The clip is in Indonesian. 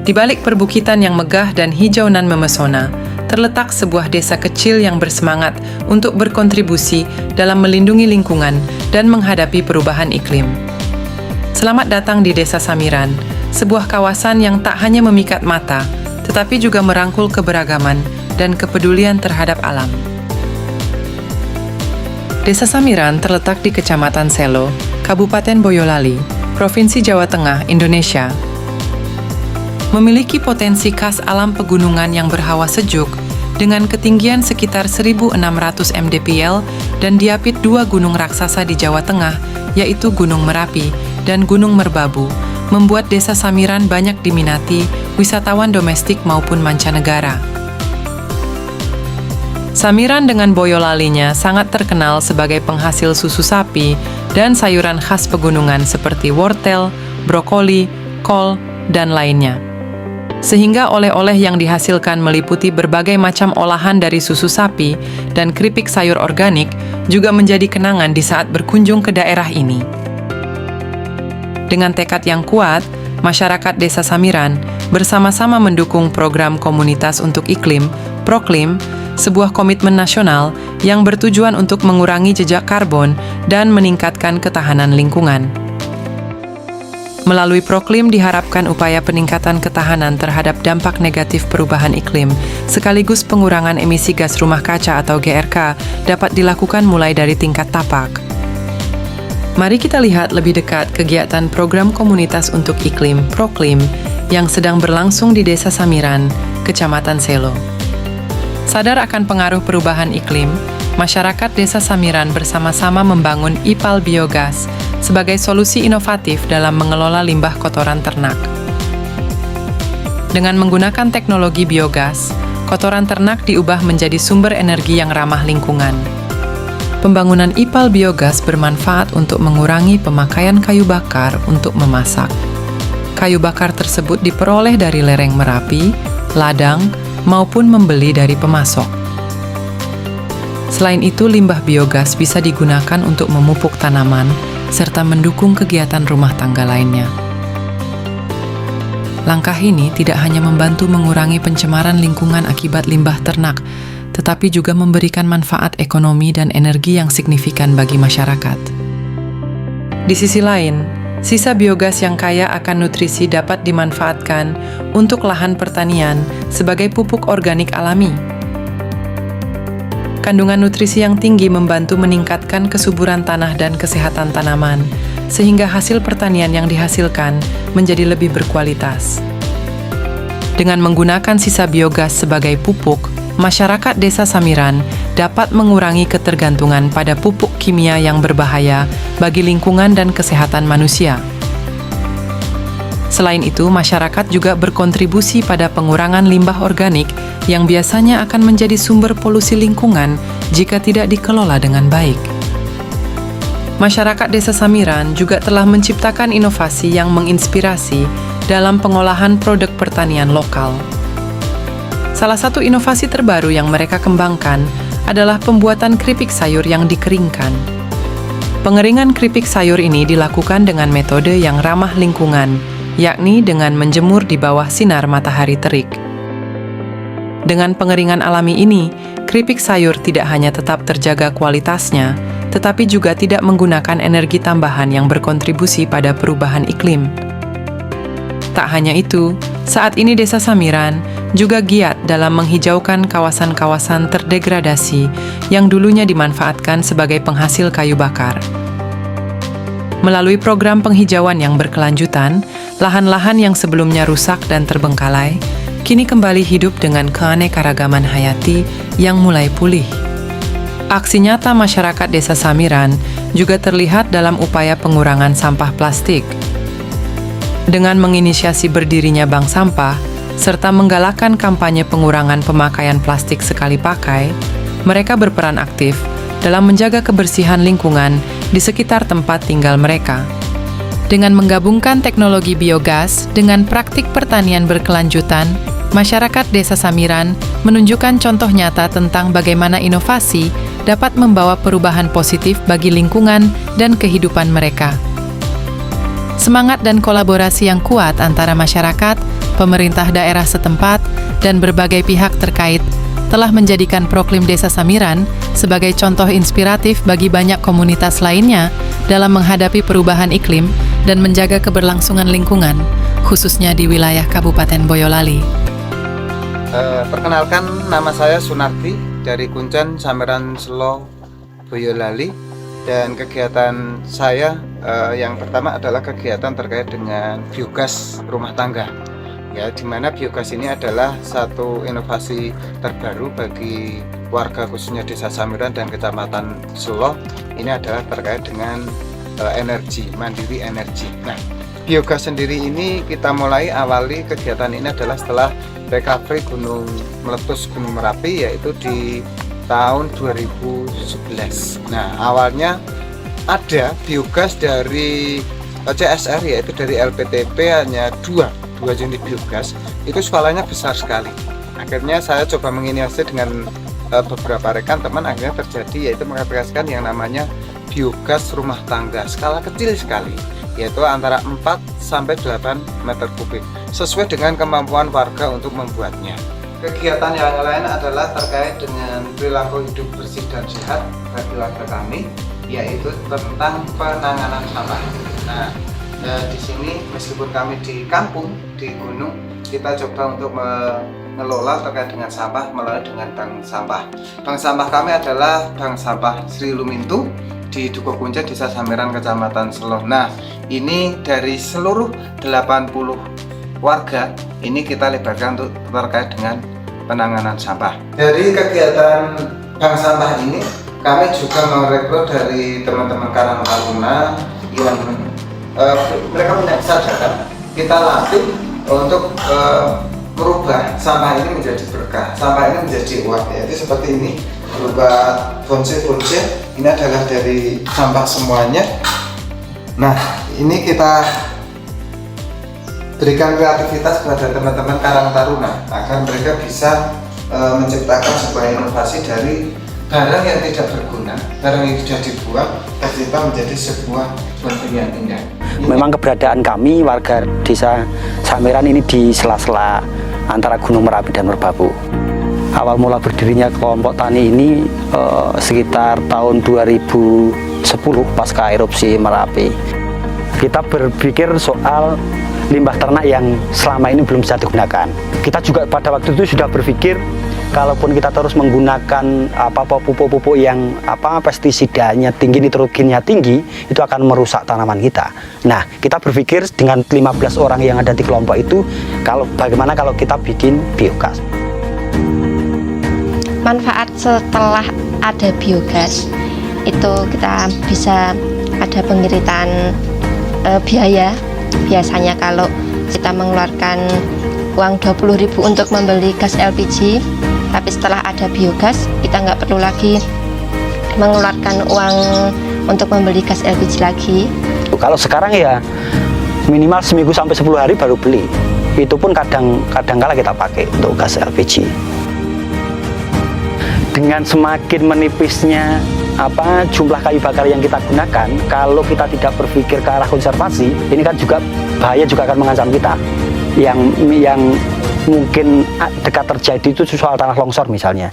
Di balik perbukitan yang megah dan hijau nan memesona, terletak sebuah desa kecil yang bersemangat untuk berkontribusi dalam melindungi lingkungan dan menghadapi perubahan iklim. Selamat datang di Desa Samiran, sebuah kawasan yang tak hanya memikat mata, tetapi juga merangkul keberagaman dan kepedulian terhadap alam. Desa Samiran terletak di Kecamatan Selo, Kabupaten Boyolali, Provinsi Jawa Tengah, Indonesia. Memiliki potensi khas alam pegunungan yang berhawa sejuk, dengan ketinggian sekitar 1.600 mdpl dan diapit dua gunung raksasa di Jawa Tengah, yaitu Gunung Merapi dan Gunung Merbabu, membuat Desa Samiran banyak diminati wisatawan domestik maupun mancanegara. Samiran dengan Boyolalinya sangat terkenal sebagai penghasil susu sapi dan sayuran khas pegunungan seperti wortel, brokoli, kol, dan lainnya. Sehingga oleh-oleh yang dihasilkan meliputi berbagai macam olahan dari susu sapi dan keripik sayur organik juga menjadi kenangan di saat berkunjung ke daerah ini. Dengan tekad yang kuat, masyarakat Desa Samiran bersama-sama mendukung program Komunitas untuk Iklim, Proklim, sebuah komitmen nasional yang bertujuan untuk mengurangi jejak karbon dan meningkatkan ketahanan lingkungan. Melalui Proklim diharapkan upaya peningkatan ketahanan terhadap dampak negatif perubahan iklim, sekaligus pengurangan emisi gas rumah kaca atau GRK dapat dilakukan mulai dari tingkat tapak. Mari kita lihat lebih dekat kegiatan program Komunitas untuk Iklim, Proklim, yang sedang berlangsung di Desa Samiran, Kecamatan Selo. Sadar akan pengaruh perubahan iklim, masyarakat Desa Samiran bersama-sama membangun IPAL biogas sebagai solusi inovatif dalam mengelola limbah kotoran ternak. Dengan menggunakan teknologi biogas, kotoran ternak diubah menjadi sumber energi yang ramah lingkungan. Pembangunan IPAL biogas bermanfaat untuk mengurangi pemakaian kayu bakar untuk memasak. Kayu bakar tersebut diperoleh dari lereng Merapi, ladang, maupun membeli dari pemasok. Selain itu, limbah biogas bisa digunakan untuk memupuk tanaman serta mendukung kegiatan rumah tangga lainnya. Langkah ini tidak hanya membantu mengurangi pencemaran lingkungan akibat limbah ternak, tetapi juga memberikan manfaat ekonomi dan energi yang signifikan bagi masyarakat. Di sisi lain, sisa biogas yang kaya akan nutrisi dapat dimanfaatkan untuk lahan pertanian sebagai pupuk organik alami. Kandungan nutrisi yang tinggi membantu meningkatkan kesuburan tanah dan kesehatan tanaman, sehingga hasil pertanian yang dihasilkan menjadi lebih berkualitas. Dengan menggunakan sisa biogas sebagai pupuk, masyarakat Desa Samiran dapat mengurangi ketergantungan pada pupuk kimia yang berbahaya bagi lingkungan dan kesehatan manusia. Selain itu, masyarakat juga berkontribusi pada pengurangan limbah organik yang biasanya akan menjadi sumber polusi lingkungan jika tidak dikelola dengan baik. Masyarakat Desa Samiran juga telah menciptakan inovasi yang menginspirasi dalam pengolahan produk pertanian lokal. Salah satu inovasi terbaru yang mereka kembangkan adalah pembuatan keripik sayur yang dikeringkan. Pengeringan keripik sayur ini dilakukan dengan metode yang ramah lingkungan, yakni dengan menjemur di bawah sinar matahari terik. Dengan pengeringan alami ini, keripik sayur tidak hanya tetap terjaga kualitasnya, tetapi juga tidak menggunakan energi tambahan yang berkontribusi pada perubahan iklim. Tak hanya itu, saat ini Desa Samiran juga giat dalam menghijaukan kawasan-kawasan terdegradasi yang dulunya dimanfaatkan sebagai penghasil kayu bakar. Melalui program penghijauan yang berkelanjutan, lahan-lahan yang sebelumnya rusak dan terbengkalai, kini kembali hidup dengan keanekaragaman hayati yang mulai pulih. Aksi nyata masyarakat Desa Samiran juga terlihat dalam upaya pengurangan sampah plastik. Dengan menginisiasi berdirinya bank sampah, serta menggalakkan kampanye pengurangan pemakaian plastik sekali pakai, mereka berperan aktif dalam menjaga kebersihan lingkungan di sekitar tempat tinggal mereka. Dengan menggabungkan teknologi biogas dengan praktik pertanian berkelanjutan, masyarakat Desa Samiran menunjukkan contoh nyata tentang bagaimana inovasi dapat membawa perubahan positif bagi lingkungan dan kehidupan mereka. Semangat dan kolaborasi yang kuat antara masyarakat, pemerintah daerah setempat, dan berbagai pihak terkait telah menjadikan Proklim Desa Samiran sebagai contoh inspiratif bagi banyak komunitas lainnya dalam menghadapi perubahan iklim dan menjaga keberlangsungan lingkungan, khususnya di wilayah Kabupaten Boyolali. Perkenalkan, nama saya Sunarti dari Kuncen, Samiran Selo, Boyolali. Dan kegiatan saya yang pertama adalah kegiatan terkait dengan biogas rumah tangga. Ya, di mana biogas ini adalah satu inovasi terbaru bagi warga khususnya Desa Samiran dan Kecamatan Selo. Ini adalah terkait dengan energi, mandiri energi. Nah, biogas sendiri ini kita mulai awali kegiatan ini adalah setelah recovery gunung meletus Gunung Merapi, yaitu di tahun 2011. Nah, awalnya ada biogas dari CSR, yaitu dari LPTP, hanya dua jenis biogas. Itu skalanya besar sekali. Akhirnya saya coba menginisiasi dengan beberapa rekan teman, akhirnya terjadi, yaitu mengaplikasikan yang namanya biogas rumah tangga skala kecil sekali, yaitu antara 4 sampai 8 meter kubik, sesuai dengan kemampuan warga untuk membuatnya. Kegiatan yang lain adalah terkait dengan perilaku hidup bersih dan sehat bagi warga kami, yaitu tentang penanganan sampah. Nah, di sini meskipun kami di kampung, di gunung, kita coba untuk mengelola terkait dengan sampah melalui dengan bank sampah. Bank sampah kami adalah Bank Sampah Sri Lumintu di Dukuh Kuncen, Desa Samiran, Kecamatan Selo. Nah, ini dari seluruh 80 warga ini kita libatkan untuk terkait dengan penanganan sampah. Dari kegiatan bank sampah ini, kami juga merekrut dari teman-teman Karang Taruna yang mereka punya kesadaran. Kita latih untuk merubah sampah ini menjadi berkah, sampah ini menjadi uang, yaitu seperti ini, berupa bonsai. Ini adalah dari sampah semuanya. Nah, ini kita berikan kreativitas kepada teman-teman Karang Taruna agar mereka bisa menciptakan sebuah inovasi dari barang yang tidak berguna, barang yang sudah dibuang, tercipta menjadi sebuah bentuk yang indah. Memang keberadaan kami warga Desa Samiran ini di sela-sela antara Gunung Merapi dan Merbabu. Awal mula berdirinya kelompok tani ini sekitar tahun 2010 pasca erupsi Merapi. Kita berpikir soal limbah ternak yang selama ini belum bisa digunakan. Kita juga pada waktu itu sudah berpikir, kalaupun kita terus menggunakan pupuk-pupuk yang pestisidanya tinggi, nitrogennya tinggi, itu akan merusak tanaman kita. Nah, kita berpikir dengan 15 orang yang ada di kelompok itu, bagaimana kalau kita bikin biogas. Manfaat setelah ada biogas itu kita bisa ada pengiritan biaya. Biasanya kalau kita mengeluarkan uang 20.000 untuk membeli gas LPG, tapi setelah ada biogas kita nggak perlu lagi mengeluarkan uang untuk membeli gas LPG lagi. Kalau sekarang ya minimal seminggu sampai 10 hari baru beli, itu pun kadang-kala kita pakai untuk gas LPG. Dengan semakin menipisnya jumlah kayu bakar yang kita gunakan, kalau kita tidak berpikir ke arah konservasi, ini kan juga bahaya, juga akan mengancam kita. Yang mungkin dekat terjadi itu soal tanah longsor misalnya.